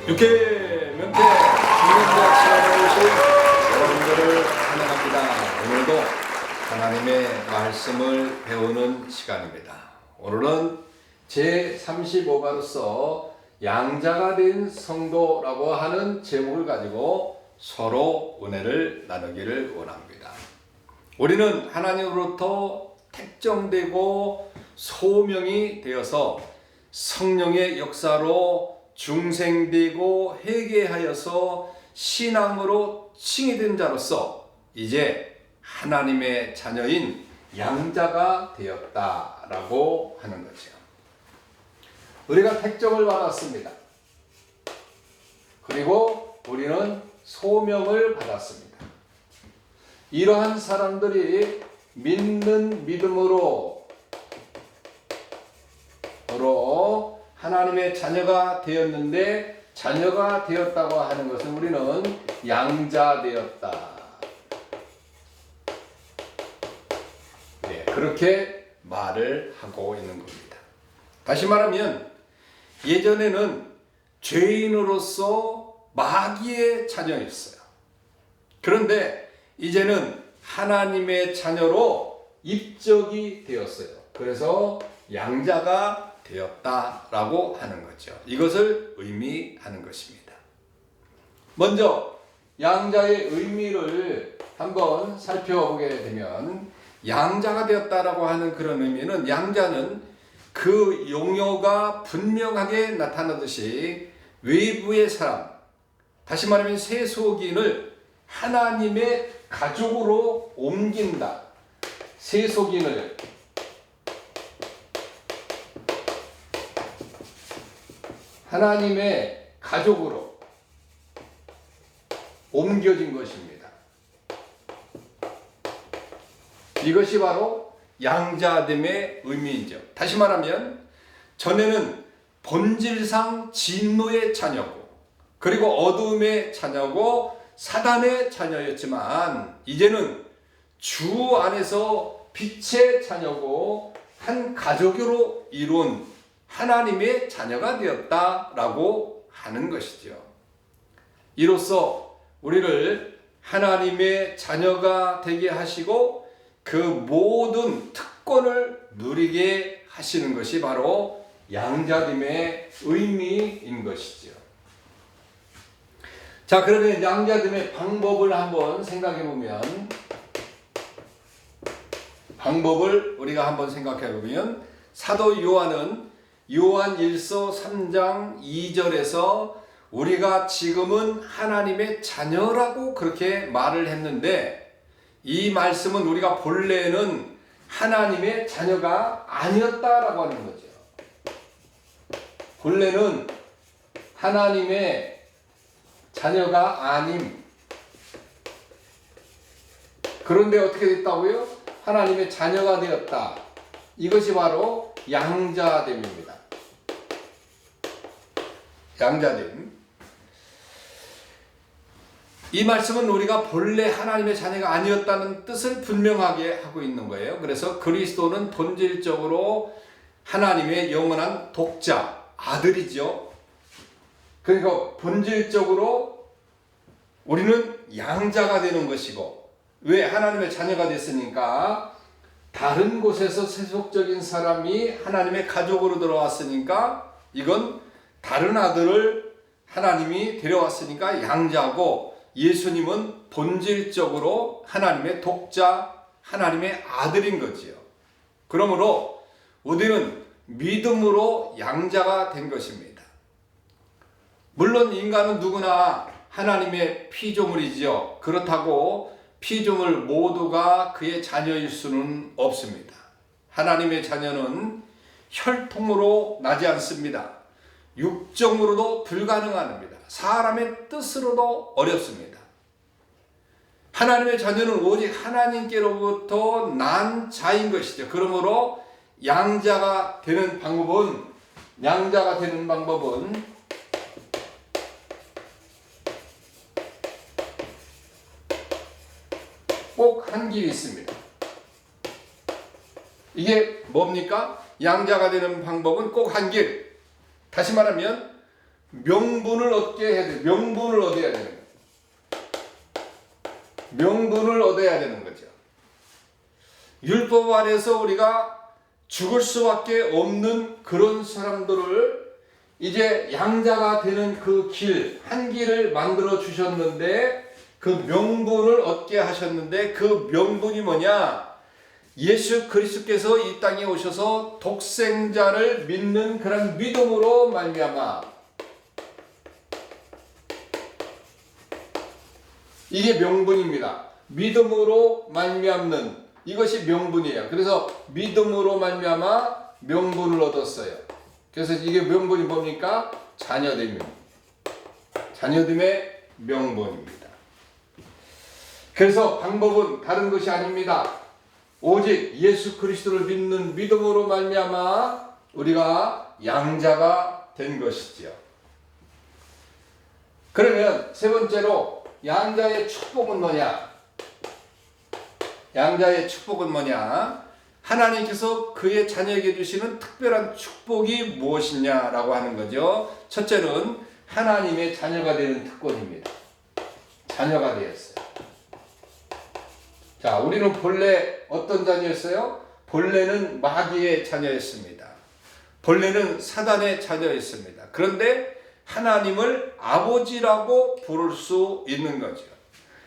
육회 명태 중간자 시간에 오신 여러분들을 환영합니다. 오늘도 하나님의 말씀을 배우는 시간입니다. 오늘은 제35가로서 양자가 된 성도라고 하는 제목을 가지고 서로 은혜를 나누기를 원합니다. 우리는 하나님으로부터 택정되고 소명이 되어서 성령의 역사로 중생되고 회개하여서 신앙으로 칭의된 자로서 이제 하나님의 자녀인 양자가 되었다라고 하는 거죠. 우리가 택정을 받았습니다. 그리고 우리는 소명을 받았습니다. 이러한 사람들이 믿는 믿음으로 하나님의 자녀가 되었는데, 자녀가 되었다고 하는 것은 우리는 양자되었다. 네, 그렇게 말을 하고 있는 겁니다. 다시 말하면 예전에는 죄인으로서 마귀의 자녀였어요. 그런데 이제는 하나님의 자녀로 입적이 되었어요. 그래서 양자가 되었다라고 하는 거죠. 이것을 의미하는 것입니다. 먼저 양자의 의미를 한번 살펴보게 되면, 양자가 되었다라고 하는 그런 의미는, 양자는 그 용어가 분명하게 나타나듯이 외부의 사람, 다시 말하면 세속인을 하나님의 가족으로 옮긴다. 세속인을 하나님의 가족으로 옮겨진 것입니다. 이것이 바로 양자됨의 의미이죠. 다시 말하면 전에는 본질상 진노의 자녀고, 그리고 어둠의 자녀고, 사단의 자녀였지만 이제는 주 안에서 빛의 자녀고 한 가족으로 이룬 하나님의 자녀가 되었다라고 하는 것이죠. 이로써 우리를 하나님의 자녀가 되게 하시고 그 모든 특권을 누리게 하시는 것이 바로 양자됨의 의미인 것이죠. 자, 그러면 양자됨의 방법을 한번 생각해 보면, 사도 요한은 요한 1서 3장 2절에서 우리가 지금은 하나님의 자녀라고 그렇게 말을 했는데, 이 말씀은 우리가 본래는 하나님의 자녀가 아니었다라고 하는 거죠. 본래는 하나님의 자녀가 아님. 그런데 어떻게 됐다고요? 하나님의 자녀가 되었다. 이것이 바로 양자됨입니다. 양자됨. 이 말씀은 우리가 본래 하나님의 자녀가 아니었다는 뜻을 분명하게 하고 있는 거예요. 그래서 그리스도는 본질적으로 하나님의 영원한 독자, 아들이죠. 그러니까 본질적으로 우리는 양자가 되는 것이고, 왜? 하나님의 자녀가 됐으니까, 다른 곳에서 세속적인 사람이 하나님의 가족으로 들어왔으니까, 이건 다른 아들을 하나님이 데려왔으니까 양자고, 예수님은 본질적으로 하나님의 독자, 하나님의 아들인 거지요. 그러므로 우리는 믿음으로 양자가 된 것입니다. 물론 인간은 누구나 하나님의 피조물이지요. 그렇다고 피조물 모두가 그의 자녀일 수는 없습니다. 하나님의 자녀는 혈통으로 나지 않습니다. 육정으로도 불가능합니다. 사람의 뜻으로도 어렵습니다. 하나님의 자녀는 오직 하나님께로부터 난 자인 것이죠. 그러므로 양자가 되는 방법은 꼭 한 길이 있습니다. 이게 뭡니까? 양자가 되는 방법은 꼭 한 길. 다시 말하면 명분을 얻게 해야 돼. 명분을 얻어야 되는 거예요. 명분을 얻어야 되는 거죠. 율법 안에서 우리가 죽을 수밖에 없는 그런 사람들을 이제 양자가 되는 그 길, 한 길을 만들어 주셨는데 그 명분을 얻게 하셨는데 그 명분이 뭐냐? 예수 그리스도께서 이 땅에 오셔서 독생자를 믿는 그런 믿음으로 말미암아 이게 명분입니다. 믿음으로 말미암는 이것이 명분이에요. 그래서 믿음으로 말미암아 명분을 얻었어요. 그래서 이게 명분이 뭡니까? 자녀됨입니다. 자녀됨의 명분입니다. 그래서 방법은 다른 것이 아닙니다. 오직 예수 그리스도를 믿는 믿음으로 말미암아 우리가 양자가 된 것이지요. 그러면 세 번째로 양자의 축복은 뭐냐? 양자의 축복은 뭐냐? 하나님께서 그의 자녀에게 주시는 특별한 축복이 무엇이냐라고 하는 거죠. 첫째는 하나님의 자녀가 되는 특권입니다. 자녀가 되었어요. 자, 우리는 본래 어떤 자녀였어요? 본래는 마귀의 자녀였습니다. 본래는 사단의 자녀였습니다. 그런데 하나님을 아버지라고 부를 수 있는 거죠.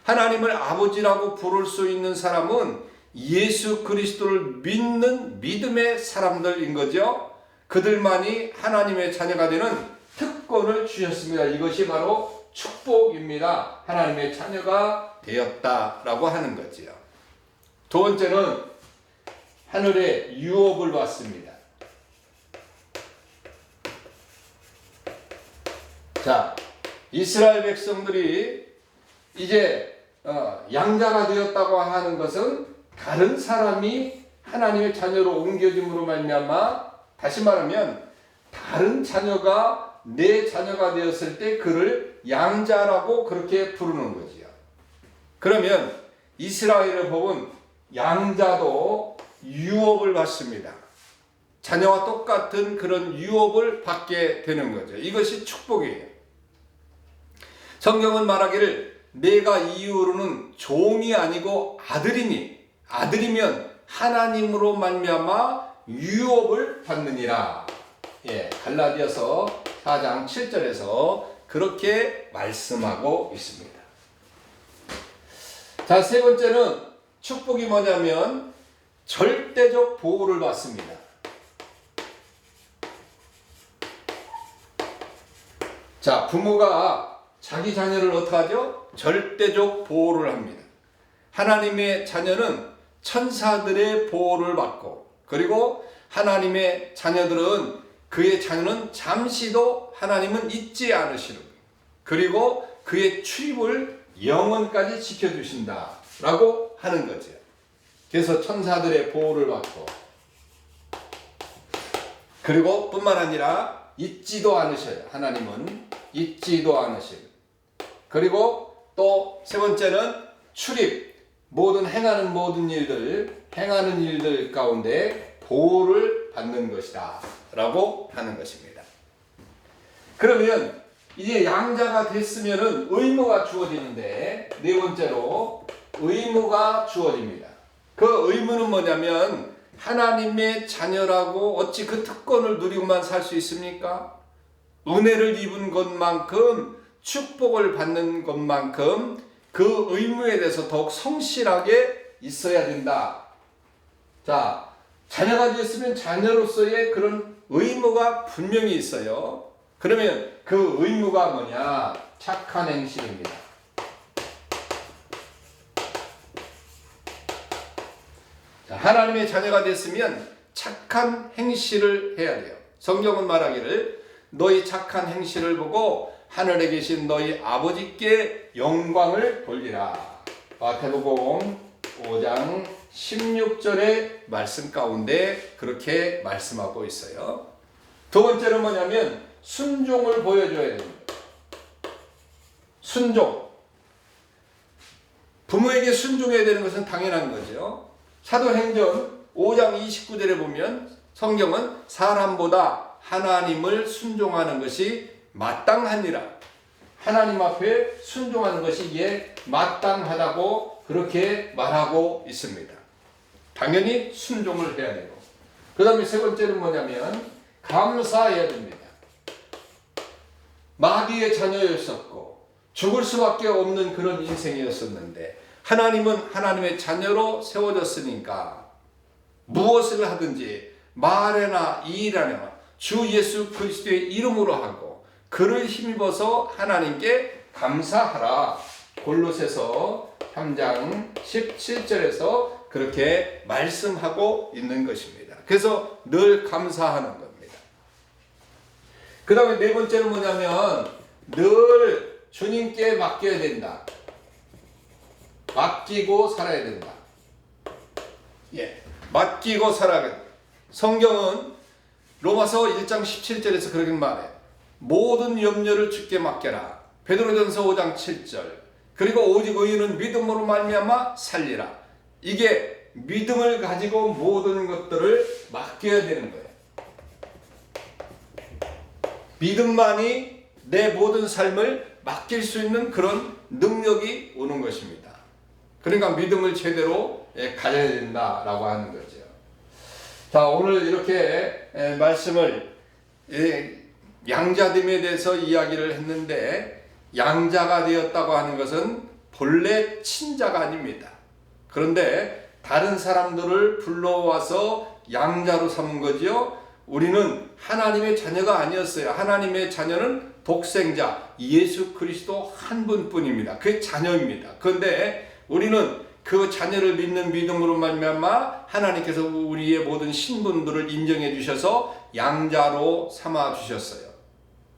하나님을 아버지라고 부를 수 있는 사람은 예수 그리스도를 믿는 믿음의 사람들인 거죠. 그들만이 하나님의 자녀가 되는 특권을 주셨습니다. 이것이 바로 축복입니다. 하나님의 자녀가 되었다라고 하는 거지요. 두 번째는 하늘의 유업을 받습니다. 자, 이스라엘 백성들이 이제 양자가 되었다고 하는 것은 다른 사람이 하나님의 자녀로 옮겨짐으로 말미암아 다시 말하면 다른 자녀가 내 자녀가 되었을 때 그를 양자라고 그렇게 부르는 거지요. 그러면 이스라엘의 법은 양자도 유업을 받습니다. 자녀와 똑같은 그런 유업을 받게 되는 거죠. 이것이 축복이에요. 성경은 말하기를 내가 이후로는 종이 아니고 아들이니 아들이면 하나님으로 말미암아 유업을 받느니라. 예, 갈라디아서 4장 7절에서 그렇게 말씀하고 있습니다. 자, 세 번째는 축복이 뭐냐면 절대적 보호를 받습니다. 자, 부모가 자기 자녀를 어떻게 하죠? 절대적 보호를 합니다. 하나님의 자녀는 천사들의 보호를 받고, 그리고 하나님의 자녀들은 그의 자녀는 잠시도 하나님은 잊지 않으시는, 그리고 그의 출입을 영원까지 지켜주신다 라고 하는 거죠. 그래서 천사들의 보호를 받고, 그리고 뿐만 아니라 잊지도 않으셔요. 하나님은 잊지도 않으시고, 그리고 또 세 번째는 출입, 행하는 모든 일들, 행하는 일들 가운데 보호를 받는 것이다 라고 하는 것입니다. 그러면 이제 양자가 됐으면은 의무가 주어지는데, 네 번째로 의무가 주어집니다. 그 의무는 뭐냐면 하나님의 자녀라고 어찌 그 특권을 누리고만 살 수 있습니까? 은혜를 입은 것만큼, 축복을 받는 것만큼 그 의무에 대해서 더욱 성실하게 있어야 된다. 자, 자녀가 되었으면 자녀로서의 그런 의무가 분명히 있어요. 그러면 그 의무가 뭐냐? 착한 행실입니다. 자, 하나님의 자녀가 됐으면 착한 행실을 해야 돼요. 성경은 말하기를 너희 착한 행실을 보고 하늘에 계신 너희 아버지께 영광을 돌리라. 마태복음 5장 16절의 말씀 가운데 그렇게 말씀하고 있어요. 두 번째는 뭐냐면 순종을 보여줘야 됩니다. 순종. 부모에게 순종해야 되는 것은 당연한 거죠. 사도행전 5장 29절에 보면 성경은 사람보다 하나님을 순종하는 것이 마땅하니라. 하나님 앞에 순종하는 것이 이게 마땅하다고 그렇게 말하고 있습니다. 당연히 순종을 해야 되고, 그 다음에 세 번째는 뭐냐면 감사해야 됩니다. 마귀의 자녀였었고 죽을 수밖에 없는 그런 인생이었었는데 하나님은 하나님의 자녀로 세워졌으니까 무엇을 하든지 말에나 일에나 주 예수 그리스도의 이름으로 하고 그를 힘입어서 하나님께 감사하라. 골로새서 3장 17절에서 그렇게 말씀하고 있는 것입니다. 그래서 늘 감사하는 겁니다. 그 다음에 네 번째는 뭐냐면 늘 주님께 맡겨야 된다. 맡기고 살아야 된다. 맡기고 살아야 된다. 성경은 로마서 1장 17절에서 그렇게 말해. 모든 염려를 주께 맡겨라. 베드로전서 5장 7절. 그리고 오직 의인은 믿음으로 말미암아 살리라. 이게 믿음을 가지고 모든 것들을 맡겨야 되는 거예요. 믿음만이 내 모든 삶을 맡길 수 있는 그런 능력이 오는 것입니다. 그러니까 믿음을 제대로 가져야 된다라고 하는 거죠. 자, 오늘 이렇게 말씀을 양자됨에 대해서 이야기를 했는데, 양자가 되었다고 하는 것은 본래 친자가 아닙니다. 그런데 다른 사람들을 불러와서 양자로 삼은 거지요. 우리는 하나님의 자녀가 아니었어요. 하나님의 자녀는 독생자 예수 그리스도 한 분뿐입니다. 그게 자녀입니다. 그런데 우리는 그 자녀를 믿는 믿음으로 말미암아 하나님께서 우리의 모든 신분들을 인정해 주셔서 양자로 삼아 주셨어요.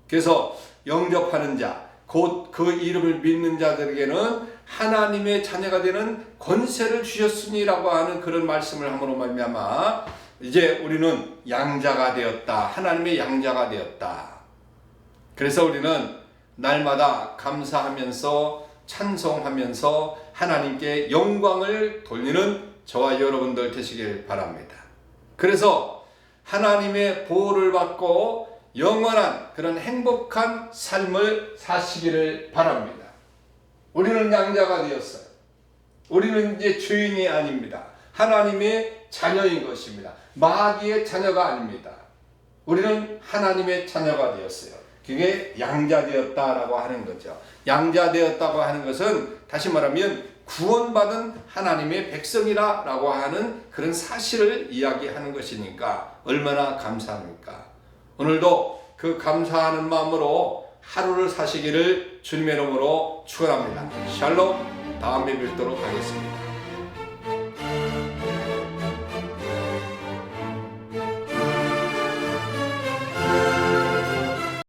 그래서 영접하는 자, 곧 그 이름을 믿는 자들에게는 하나님의 자녀가 되는 권세를 주셨으니라고 하는 그런 말씀을 함으로 말미암아 이제 우리는 양자가 되었다. 하나님의 양자가 되었다. 그래서 우리는 날마다 감사하면서 찬송하면서 하나님께 영광을 돌리는 저와 여러분들 되시길 바랍니다. 그래서 하나님의 보호를 받고 영원한 그런 행복한 삶을 사시기를 바랍니다. 우리는 양자가 되었어요. 우리는 이제 주인이 아닙니다. 하나님의 자녀인 것입니다. 마귀의 자녀가 아닙니다. 우리는 하나님의 자녀가 되었어요. 그게 양자되었다라고 하는 거죠. 양자되었다고 하는 것은 다시 말하면 구원받은 하나님의 백성이라고 하는 그런 사실을 이야기하는 것이니까 얼마나 감사합니까? 오늘도 그 감사하는 마음으로 하루를 사시기를 주님의 이름으로 축원합니다. 샬롬. 다음에 뵙도록 하겠습니다.